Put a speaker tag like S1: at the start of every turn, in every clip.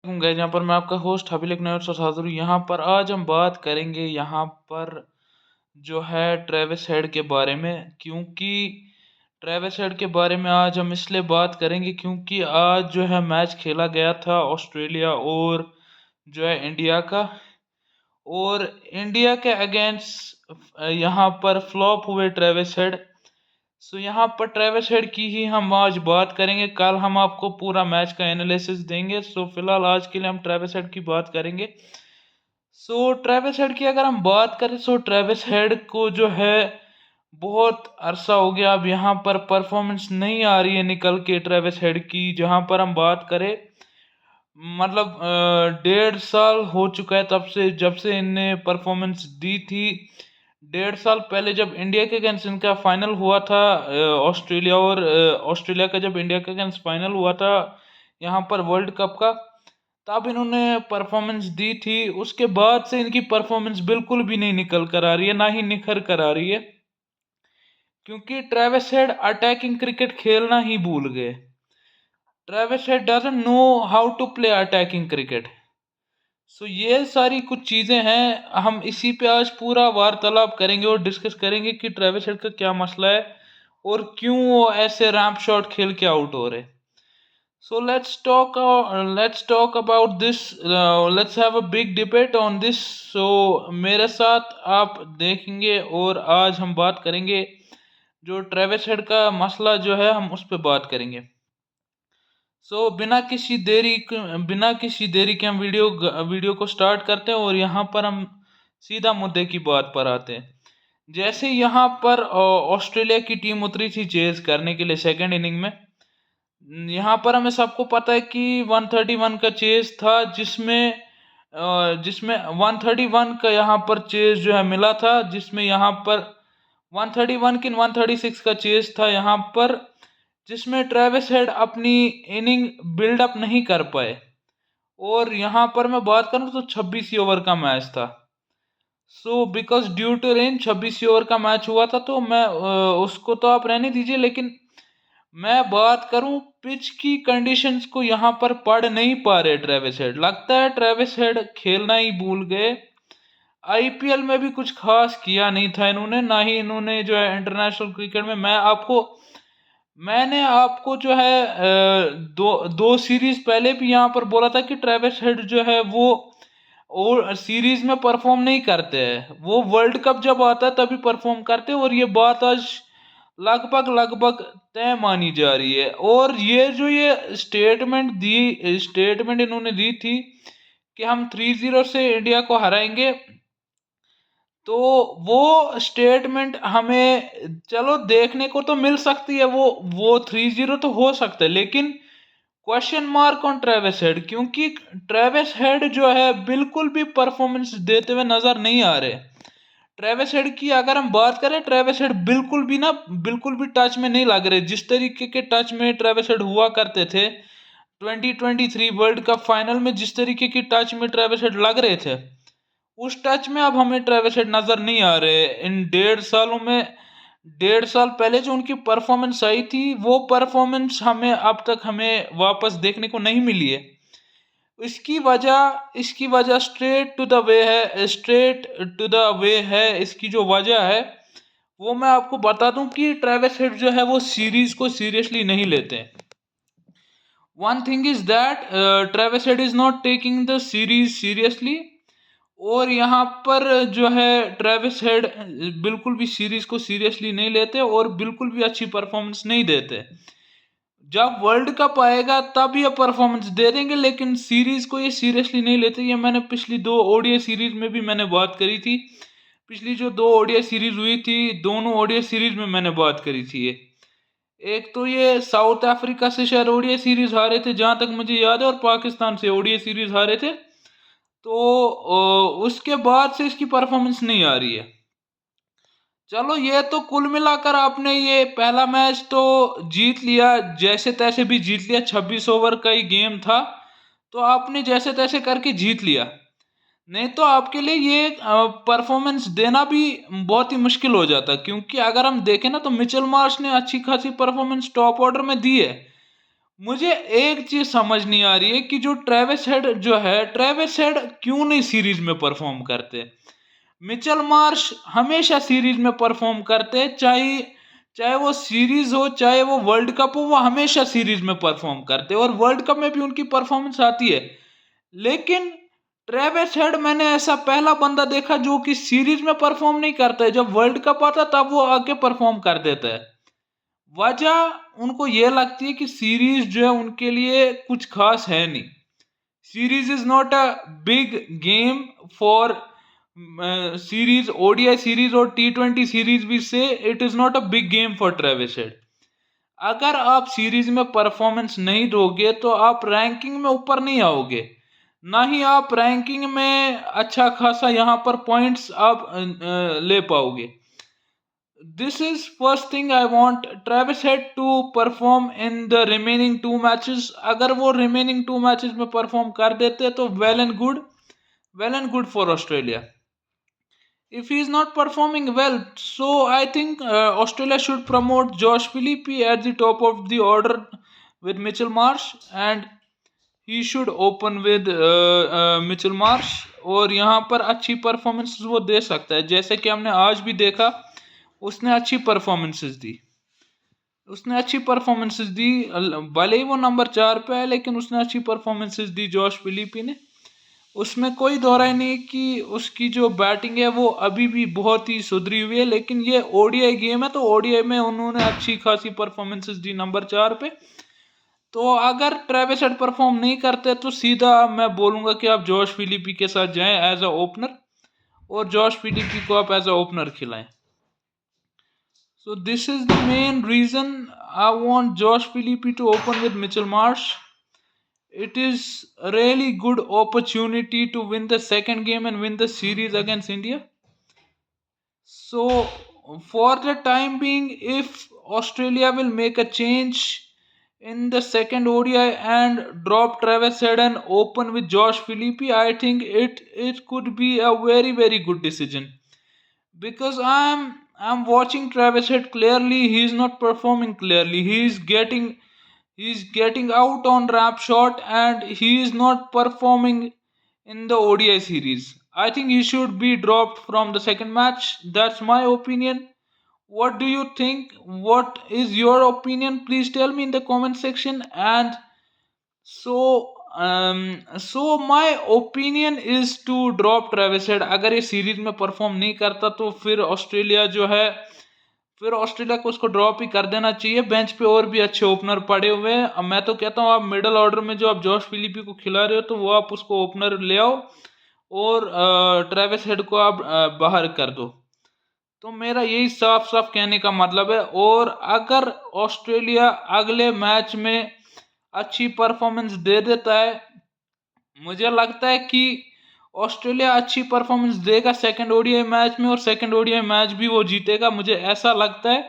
S1: Guys, यहाँ पर मैं आपका होस्ट हबील एक नए और साथ हाजिर हूँ। यहाँ पर आज हम बात करेंगे यहाँ पर जो है ट्रेविस हेड के बारे में, क्योंकि ट्रेविस हेड के बारे में आज हम इसलिए बात करेंगे क्योंकि आज जो है मैच खेला गया था ऑस्ट्रेलिया और जो है इंडिया का। और इंडिया के अगेंस्ट यहाँ पर फ्लॉप हुए ट्रेविस हेड। सो यहाँ पर ट्रेविस हेड की ही हम आज बात करेंगे। कल हम आपको पूरा मैच का एनालिसिस देंगे। सो फिलहाल आज के लिए हम ट्रेविस हेड की बात करेंगे। सो ट्रेविस हेड की अगर हम बात करें, सो ट्रेविस हेड को जो है बहुत अरसा हो गया, अब यहाँ पर परफॉर्मेंस नहीं आ रही है निकल के ट्रेविस हेड की। जहाँ पर हम बात करें, मतलब 1.5 साल हो चुका है तब से जब से इनने परफॉर्मेंस दी थी। 1.5 साल पहले जब इंडिया के अगेंस्ट इनका फाइनल हुआ था, ऑस्ट्रेलिया का जब इंडिया के अगेंस्ट फाइनल हुआ था यहाँ पर वर्ल्ड कप का, तब इन्होंने परफॉर्मेंस दी थी। उसके बाद से इनकी परफॉर्मेंस बिल्कुल भी नहीं निकल कर आ रही है, ना ही निखर कर आ रही है, क्योंकि ट्रेविस हेड अटैकिंग क्रिकेट खेलना ही भूल गए। Travis Head doesn't know how to play attacking cricket. So ये सारी कुछ चीजें हैं, हम इसी पे आज पूरा वार्तालाप करेंगे और डिस्कस करेंगे कि ट्रेविस हेड का क्या मसला है और क्यों वो ऐसे रैंप शॉट खेल के आउट हो रहे। So let's talk about this. Let's have a big debate on this. So मेरे साथ आप देखेंगे और आज हम बात करेंगे जो ट्रेविस हेड का मसला जो है, हम उस पर बात करेंगे। सो बिना किसी देरी के हम वीडियो को स्टार्ट करते हैं और यहाँ पर हम सीधा मुद्दे की बात पर आते हैं। जैसे यहाँ पर ऑस्ट्रेलिया की टीम उतरी थी चेज करने के लिए सेकंड इनिंग में। यहाँ पर हमें सबको पता है कि 131 का चेज था, जिसमें 131 का यहाँ पर चेज जो है मिला था, जिसमें यहाँ पर 131 की 136 का चेज था यहाँ पर, जिसमें ट्रेविस हेड अपनी इनिंग बिल्डअप नहीं कर पाए। और यहाँ पर मैं बात करूँ तो 26 ही ओवर का मैच था। So because due to rain 26 ही ओवर का मैच हुआ था, तो मैं उसको तो आप रहने दीजिए, लेकिन मैं बात करूं पिच की कंडीशंस को यहाँ पर पढ़ नहीं पा रहे ट्रेविस हेड। लगता है ट्रेविस हेड खेलना ही भूल गए। आईपीएल में भी कुछ खास किया नहीं था इन्होंने, ना ही इन्होंने जो है इंटरनेशनल क्रिकेट में। मैंने आपको जो है दो सीरीज पहले भी यहाँ पर बोला था कि ट्रेविस हेड जो है वो और सीरीज में परफॉर्म नहीं करते हैं, वो वर्ल्ड कप जब आता है तभी परफॉर्म करते हैं। और ये बात आज लगभग लगभग तय मानी जा रही है। और ये स्टेटमेंट इन्होंने दी थी कि हम 3-0 से इंडिया को हराएंगे, तो वो स्टेटमेंट हमें चलो देखने को तो मिल सकती है। वो 3-0 तो हो सकता है, लेकिन question mark on Travis head, क्योंकि ट्रेविस हेड जो है बिल्कुल भी परफॉर्मेंस देते हुए नजर नहीं आ रहे। ट्रेविस हेड की अगर हम बात करें, ट्रेविस हेड बिल्कुल भी टच में नहीं लग रहे, जिस तरीके के टच में ट्रेविस हेड हुआ करते थे 2023 वर्ल्ड कप फाइनल में। जिस तरीके की टच में ट्रेविस हेड लग रहे थे, उस टच में अब हमें ट्रेविस हेड नजर नहीं आ रहे इन 1.5 सालों में। 1.5 साल पहले जो उनकी परफॉर्मेंस आई थी, वो परफॉर्मेंस हमें अब तक हमें वापस देखने को नहीं मिली है। इसकी वजह स्ट्रेट टू द वे है। इसकी जो वजह है वो मैं आपको बता दूं कि ट्रेविस हेड जो है वो सीरीज को सीरियसली नहीं लेते। One thing is that Travis head is not taking the series seriously. और यहाँ पर जो है ट्रेविस हेड बिल्कुल भी सीरीज को सीरियसली नहीं लेते और बिल्कुल भी अच्छी परफॉर्मेंस नहीं देते। जब वर्ल्ड कप आएगा तब ये परफॉर्मेंस दे देंगे, लेकिन सीरीज को ये सीरियसली नहीं लेते। ये मैंने पिछली 2 ओडीआई सीरीज में भी मैंने बात करी थी। पिछली जो 2 ओडीआई सीरीज हुई थी, दोनों ओडीआई सीरीज में मैंने बात करी थी। ये एक तो ये साउथ अफ्रीका से शायद ओडीआई सीरीज हारे थे जहां तक मुझे याद है, और पाकिस्तान से ओडीआई सीरीज हारे थे। तो उसके बाद से इसकी परफॉर्मेंस नहीं आ रही है। चलो, ये तो कुल मिलाकर आपने ये पहला मैच तो जीत लिया, जैसे तैसे भी जीत लिया। 26 ओवर का ही गेम था, तो आपने जैसे तैसे करके जीत लिया। नहीं तो आपके लिए ये परफॉर्मेंस देना भी बहुत ही मुश्किल हो जाता, क्योंकि अगर हम देखें ना तो मिचेल मार्श ने अच्छी खासी परफॉर्मेंस टॉप ऑर्डर में दी है। मुझे एक चीज समझ नहीं आ रही है कि जो ट्रेविस हेड जो है, ट्रेविस हेड क्यों नहीं सीरीज में परफॉर्म करते। मिचेल मार्श हमेशा सीरीज में परफॉर्म करते, चाहे चाहे वो सीरीज हो चाहे वो वर्ल्ड कप हो, वो हमेशा सीरीज में परफॉर्म करते और वर्ल्ड कप में भी उनकी परफॉर्मेंस आती है। लेकिन ट्रेविस हेड मैंने ऐसा पहला बंदा देखा जो कि सीरीज में परफॉर्म नहीं करता है, जब वर्ल्ड कप आता तब वो आके परफॉर्म कर देता है। वजह उनको ये लगती है कि सीरीज जो है उनके लिए कुछ खास है नहीं। Series is not a big game for series, ODI series और टी20 सीरीज भी से it is not a big game for Travis head. अगर आप सीरीज में परफॉर्मेंस नहीं दोगे तो आप रैंकिंग में ऊपर नहीं आओगे, ना ही आप रैंकिंग में अच्छा खासा यहाँ पर पॉइंट्स आप ले पाओगे। This is first thing I want Travis Head to perform in the remaining two matches. अगर वो remaining two matches में perform कर देते तो well and good for Australia. If he is not performing well, so I think Australia should promote Josh Philippe at the top of the order with Mitchell Marsh, and he should open with Mitchell Marsh, और यहाँ पर अच्छी performance वो दे सकता है, जैसे कि हमने आज भी देखा उसने अच्छी परफॉर्मेंसेस दी। भले ही वो नंबर 4 पे है लेकिन उसने अच्छी परफॉर्मेंसेस दी जॉश फिलिपी ने। उसमें कोई दोहराई नहीं कि उसकी जो बैटिंग है वो अभी भी बहुत ही सुधरी हुई है, लेकिन ये ओडीआई गेम है तो ओडीआई में उन्होंने अच्छी खासी परफॉर्मेंसेस दी नंबर 4 पे। तो अगर ट्रेविस हेड परफॉर्म नहीं करते तो सीधा मैं बोलूंगा कि आप जॉश फिलिपी के साथ जाएं एज अ ओपनर, और जॉश फिलिपी को आप एज अ ओपनर खिलाएं। So this is the main reason I want Josh Philippe to open with Mitchell Marsh. It is a really good opportunity to win the second game and win the series against India. So for the time being, if Australia will make a change in the second ODI and drop Travis Head and open with Josh Philippe, I think it could be a very good decision, because I'm watching Travis Head clearly. He's not performing clearly. He's getting out on wrap shot and he is not performing in the ODI series. I think he should be dropped from the second match. That's my opinion. What do you think? What is your opinion? Please tell me in the comment section. And so my opinion is to drop Travis Head. अगर ये series में perform नहीं करता तो फिर Australia को उसको drop ही कर देना चाहिए। बेंच पे और भी अच्छे ओपनर पड़े हुए हैं। अब मैं तो कहता हूँ आप मिडल ऑर्डर में जो आप जॉश फिलिपी को खिला रहे हो तो वो आप उसको ओपनर ले आओ और ट्रेविस हेड को आप बाहर कर दो। तो मेरा यही साफ साफ कहने का मतलब है। और अगर ऑस्ट्रेलिया अगले मैच में अच्छी परफॉर्मेंस दे देता है, मुझे लगता है कि ऑस्ट्रेलिया अच्छी परफॉर्मेंस देगा सेकंड ओडीआई मैच में और सेकंड ओडीआई मैच भी वो जीतेगा, मुझे ऐसा लगता है।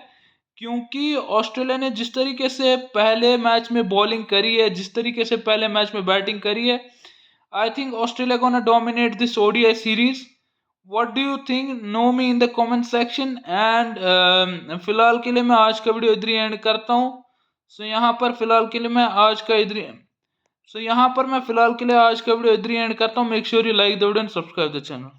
S1: क्योंकि ऑस्ट्रेलिया ने जिस तरीके से पहले मैच में बॉलिंग करी है, जिस तरीके से पहले मैच में बैटिंग करी है, I think Australia gonna dominate this ODI series. What do you think? Know me in the comment section. And फिलहाल के लिए मैं आज का वीडियो इधर ही एंड करता हूँ। सो यहाँ पर फिलहाल के लिए मैं आज का वीडियो इधर ही एंड करता हूँ। Make sure you like the video and subscribe the channel.